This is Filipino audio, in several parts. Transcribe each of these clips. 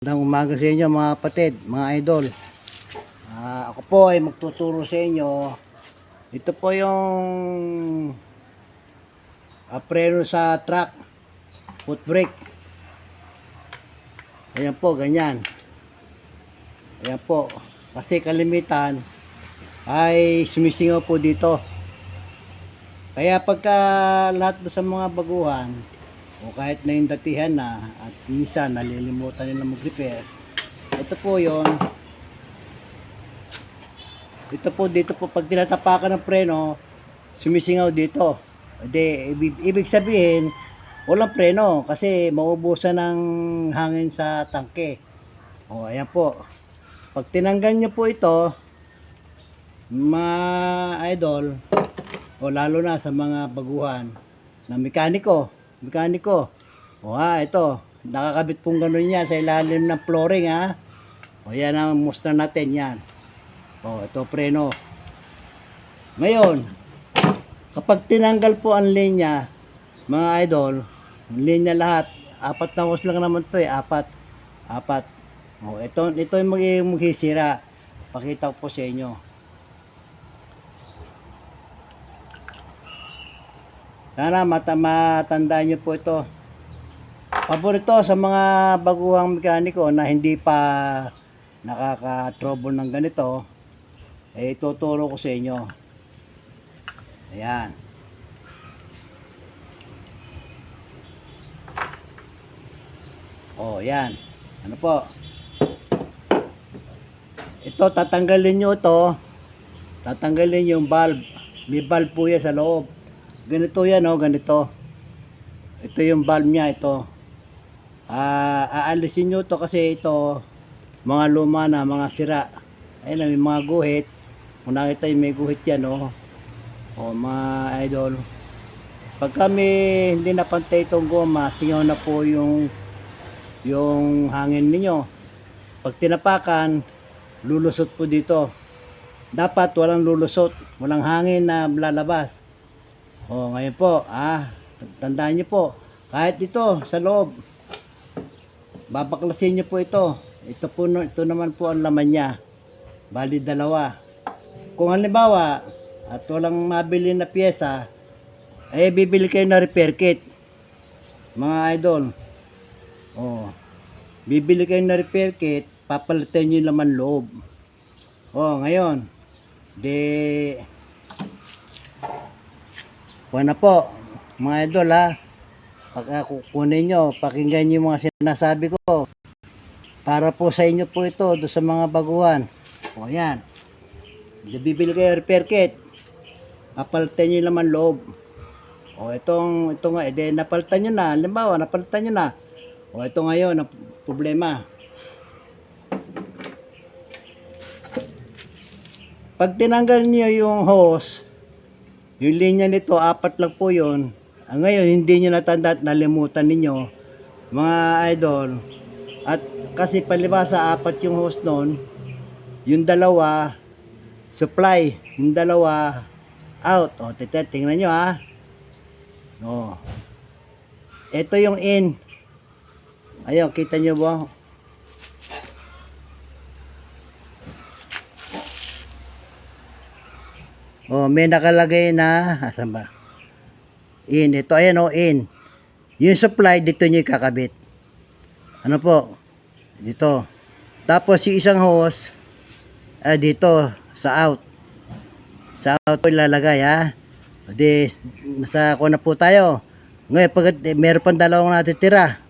Magandang umaga sa inyo mga kapatid, mga idol. Ako po ay magtuturo sa inyo. Ito po yung preno sa truck, foot brake. Ayan po, ganyan. Ayan po. Kasi kalimitan ay sumisingaw po dito. Kaya pagka lahat sa mga baguhan, o kahit na yung datihan na at minsan nalilimutan nila mag-repair, ito po yon. Ito po dito po pag tinatapakan ng preno, sumisingaw dito. Ibig sabihin walang preno kasi maubusan ng hangin sa tangke. O ayan po. Pag tinanggal nyo po ito, mga idol, o lalo na sa mga baguhan na mekaniko. Ito, nakakabit pong ganun niya sa ilalim ng flooring O yan ang musta natin yan. Ito preno. Ngayon, kapag tinanggal po ang linya, mga idol, linya lahat, apat na hose lang naman to apat. Ito yung magsisira. Pakita ko po sa inyo. Sana matandaan nyo po ito. Paborito sa mga baguhang mekaniko na hindi pa nakaka-trouble ng ganito, ituturo ko sa inyo. Ayan. Yan. Ano po? Ito, tatanggalin nyo ito. Tatanggalin yung valve. May valve po yan sa loob. Ganito yan, ganito. Ito yung valve niya, ito. Aalisin nyo to kasi ito mga luma na, mga sira. Ayun na, may mga guhit. Kung nakita yung may guhit yan, mga idol. Pag kami hindi napantay itong goma, singaw na po yung hangin ninyo. Pag tinapakan, lulusot po dito. Dapat walang lulusot, walang hangin na lalabas. Ngayon po, tandaan nyo po, kahit dito sa loob, babaklasin nyo po ito. Ito naman po ang laman niya. Bali dalawa. Kung halimbawa at walang mabili na pyesa, bibili kayo na repair kit. Mga idol. Bibili kayo na repair kit, papalitan nyo yung laman loob. Ngayon, na po, mga idol pag kukunin nyo, pakinggan nyo yung mga sinasabi ko. Para po sa inyo po ito, do sa mga baguhan. Yan. Bibili kayo repair kit. Napalitan nyo yung laman loob. Ito nga, napalitan nyo na. Halimbawa, napalitan nyo na. Ito ngayon, ang problema. Pag tinanggal nyo yung hose, yung linya nito, apat lang po yun. Ngayon, hindi nyo natanda at nalimutan ninyo, mga idol. At kasi palibasa, apat yung hose nun, yung dalawa, supply, yung dalawa, out. Tingnan nyo ito yung in. Ayun, kita nyo ba? May nakalagay na, asan ba? In, ito, ayan in. Yung supply, dito nyo ikakabit. Ano po? Dito. Tapos yung isang hose, dito, sa out. Sa out po ilalagay, nasa ako na po tayo. Ngayon, pag meron pang dalawang natitira.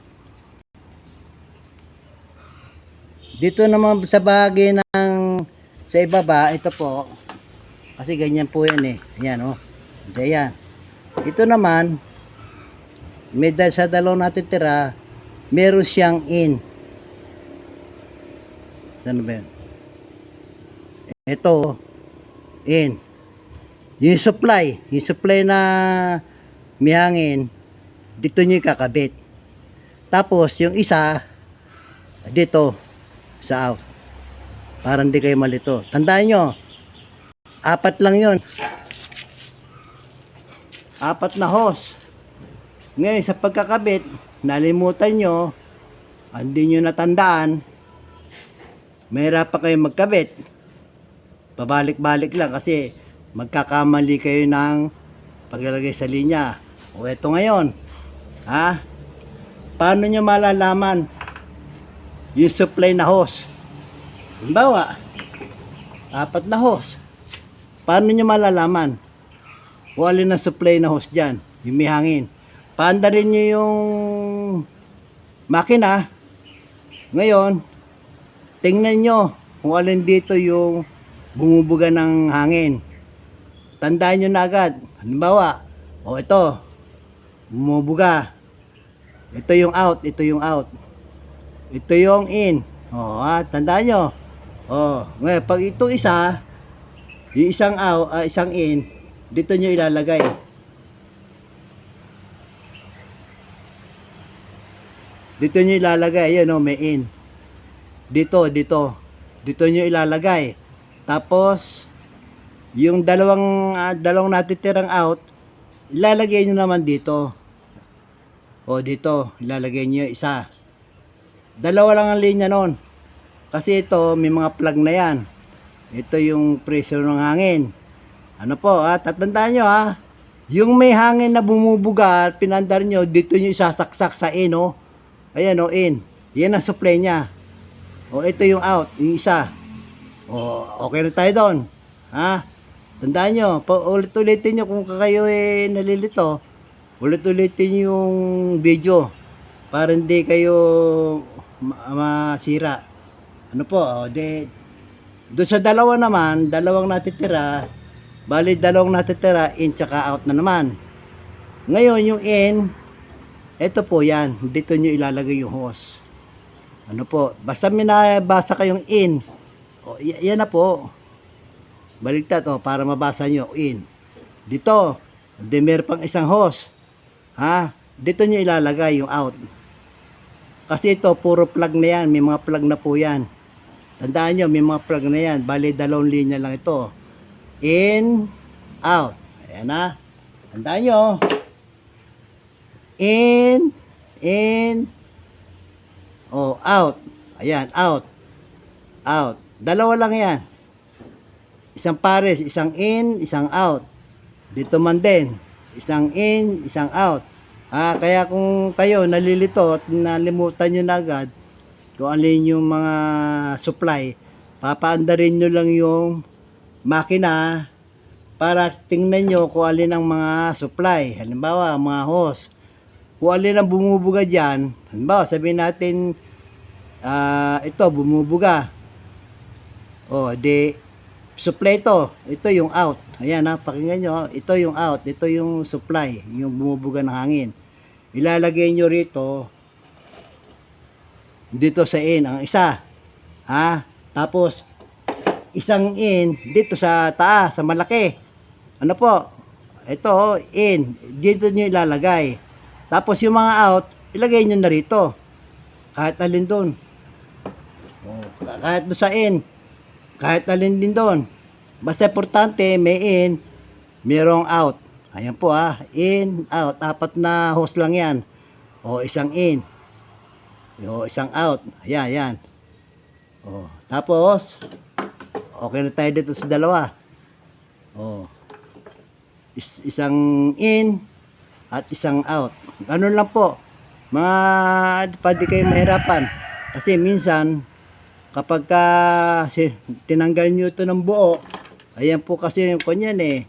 Dito naman sa bahagi ng sa ibaba, ito po. Kasi ganyan po yan Ayan Ayan. Ito naman, sa dalawang natitira, meron siyang in. Saan ba yan? Ito, in. Yung supply na may hangin, dito nyo ikakabit. Tapos, yung isa, dito, sa out. Para hindi kayo malito. Tandaan nyo, apat lang yon. Apat na hose. Ngayon, sa pagkakabit, nalimutan nyo, hindi nyo natandaan, mahirap pa kayo magkabit. Pabalik-balik lang kasi magkakamali kayo ng paglalagay sa linya. O eto ngayon, ha? Paano nyo malalaman yung supply na hose? Halimbawa, 4 na hose. Paano nyo malalaman kung alin ang supply na hose dyan? Yung may hangin. Paandarin nyo yung makina. Ngayon, tingnan nyo kung alin dito yung bumubuga ng hangin. Tandaan nyo na agad. Halimbawa, ito, bumubuga. Ito yung out, ito yung out. Ito yung in. Tandaan nyo. Ngayon, pag ito isa, yung isang out, isang in, dito nyo ilalagay. Dito nyo ilalagay. Ayan may in. Dito. Dito nyo ilalagay. Tapos, yung dalawang natitirang out, ilalagay nyo naman dito. Dito, ilalagay nyo isa. Dalawa lang ang linya nun. Kasi ito, may mga plug na yan. Ito yung pressure ng hangin. Ano po, tatandaan nyo yung may hangin na bumubuga, pinandar nyo, dito nyo isasaksak sa in, Ayan, in. Yan ang supply niya. Ito yung out, yung isa. Okay na tayo doon. Tandaan nyo, ulit-ulitin nyo kung kayo nalilito. Ulit-ulitin yung video para hindi kayo masira. Ano po, doon sa dalawa naman, dalawang natitira, bali dalawang natitira, in tsaka out na naman. Ngayon, yung in, ito po yan, dito nyo ilalagay yung hose. Ano po, basta minabasa kayong in, yan na po. Baligtad, para mabasa nyo, in. Dito, meron pang isang hose. Dito nyo ilalagay yung out. Kasi ito, puro plug na yan. May mga plug na po yan. Tandaan nyo, may mga plug na yan. Bali, dalawang linya lang ito. In, out. Ayan Tandaan nyo. In, out. Ayan, out. Out. Dalawa lang yan. Isang pares, isang in, isang out. Dito man din. Isang in, isang out. Kaya kung kayo nalilito at nalimutan nyo na agad kung alin yung mga supply, papaandarin nyo lang yung makina para tingnan nyo kung alin ang mga supply. Halimbawa, mga hose. Kung alin ang bumubuga dyan, halimbawa, sabihin natin, ito, bumubuga. Supply ito. Ito yung out. Ayan pakinggan nyo. Ito yung out. Ito yung supply. Yung bumubuga ng hangin. Ilalagay nyo rito. Dito sa in. Ang isa. Tapos, isang in. Dito sa taas. Sa malaki. Ano po? Ito in. Dito nyo ilalagay. Tapos yung mga out, ilagay nyo na rito. Kahit alin doon. Kahit doon sa in. Kahit alin din doon. Basta importante, may in, mayroong out. Ayan po in, out. 4 na hose lang yan. Isang in. Isang out. Ayan. Tapos, okay na tayo dito sa dalawa. Isang in, at isang out. Ganun lang po. Pwede kayo mahirapan. Kasi minsan, kapag tinanggal nyo ito ng buo, ayan po kasi yung kanyan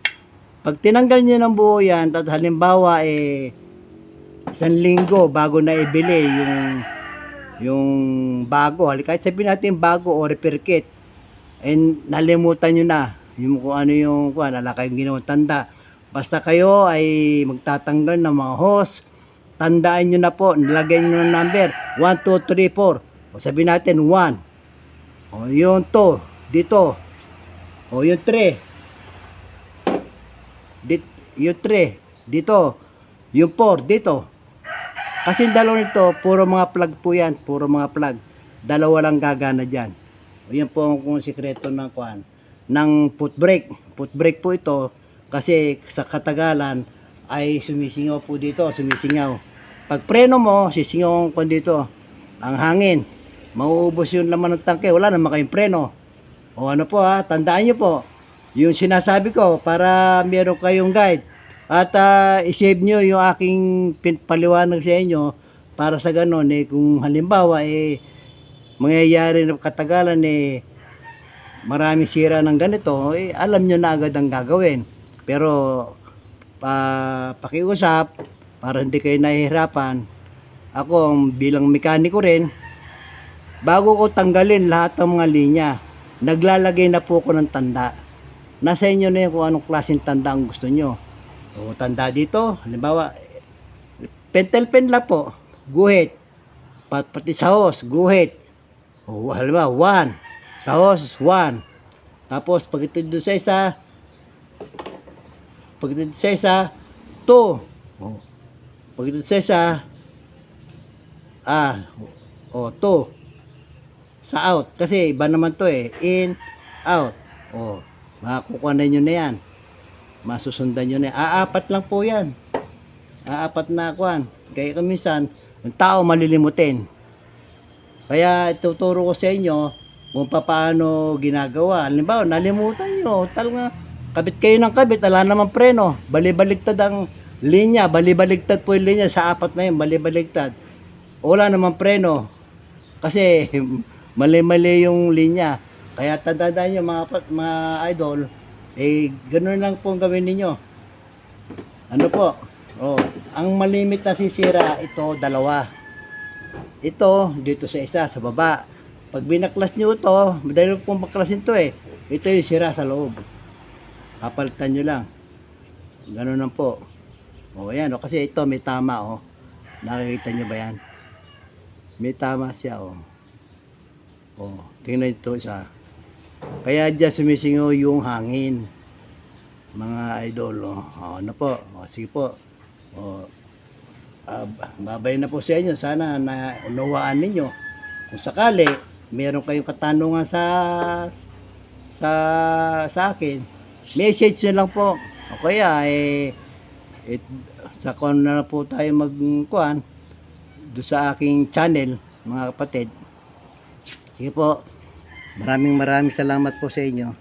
pag tinanggal nyo ng buo yan, at halimbawa 1 linggo bago na ibili yung bago, kahit sabihin natin bago o repair kit, nalimutan nyo na yung kung ano yung wala kayong ginawang tanda. Basta kayo ay magtatanggal ng mga hose, tandaan nyo na po, nilagay nyo ng number 1, 2, 3, 4. Sabihin natin 1. Yung 2 dito. Yung 3. Yung 3 dito. Yung 4 dito. Kasi dalawa nito, puro mga plug po yan. Puro mga plug. Dalawa lang gagana dyan. Yan po ang sikreto ng ng foot brake. Foot brake po ito kasi sa katagalan ay sumisingaw po dito. Sumisingaw. Pag preno mo, sisingaw ko dito. ang hangin. Mauubos yung laman ng tangke, wala naman kayong preno. O ano po ha, tandaan nyo po, yung sinasabi ko para meron kayong guide. At isave nyo yung aking paliwanag sa inyo para sa ganon kung halimbawa mangyayari ng katagalan maraming sira ng ganito, alam nyo na agad ang gagawin. Pero pakiusap para hindi kayo nahihirapan, ako bilang mekaniko rin, bago ko tanggalin lahat ng mga linya, naglalagay na po ako ng tanda. Nasa inyo na yun kung anong klaseng tanda ang gusto nyo. O tanda dito, halimbawa, pentel pen lang po, guhit. Pati sa hose, guhit. O halimbawa, 1. Sa hose, 1. Tapos, pag ito doon sa isa, 2. O, pag ito sa isa, 2. Sa out. Kasi iba naman to in, out. O, makakukuha na nyo na yan. Masusundan nyo na yan. Apat lang po yan. Apat na kuhan. Kaya kaminsan, ang tao malilimutin. Kaya ituturo ko sa inyo kung paano ginagawa. Halimbawa, nalimutan nyo. Talaga, kabit kayo ng kabit, wala namang preno. Balibaligtad ang linya. Balibaligtad po yung linya. Sa apat na yun, balibaligtad. Wala namang preno. Kasi, mali-mali yung linya. Kaya tandaan nyo mga idol, ganoon lang po ang gawin ninyo. Ano po? Ang malimit na sisira, ito, 2. Ito, dito sa isa, sa baba. Pag binaklas nyo ito, madali pong baklasin ito ito yung sira sa loob. Papalitan nyo lang. Ganoon lang po. Ayan, kasi ito may tama, nakikita nyo ba yan? May tama siya, tingnan ito isa. Kaya dyan sumisingaw yung hangin. Mga idol, ano po? Sige po. Babay na po sa inyo. Sana na unawaan ninyo. Kung sakali, meron kayong katanungan sa akin, message nyo lang po. O kaya, sa kung na po tayo magkuhan doon sa aking channel, mga kapatid. Sige po. Maraming salamat po sa inyo.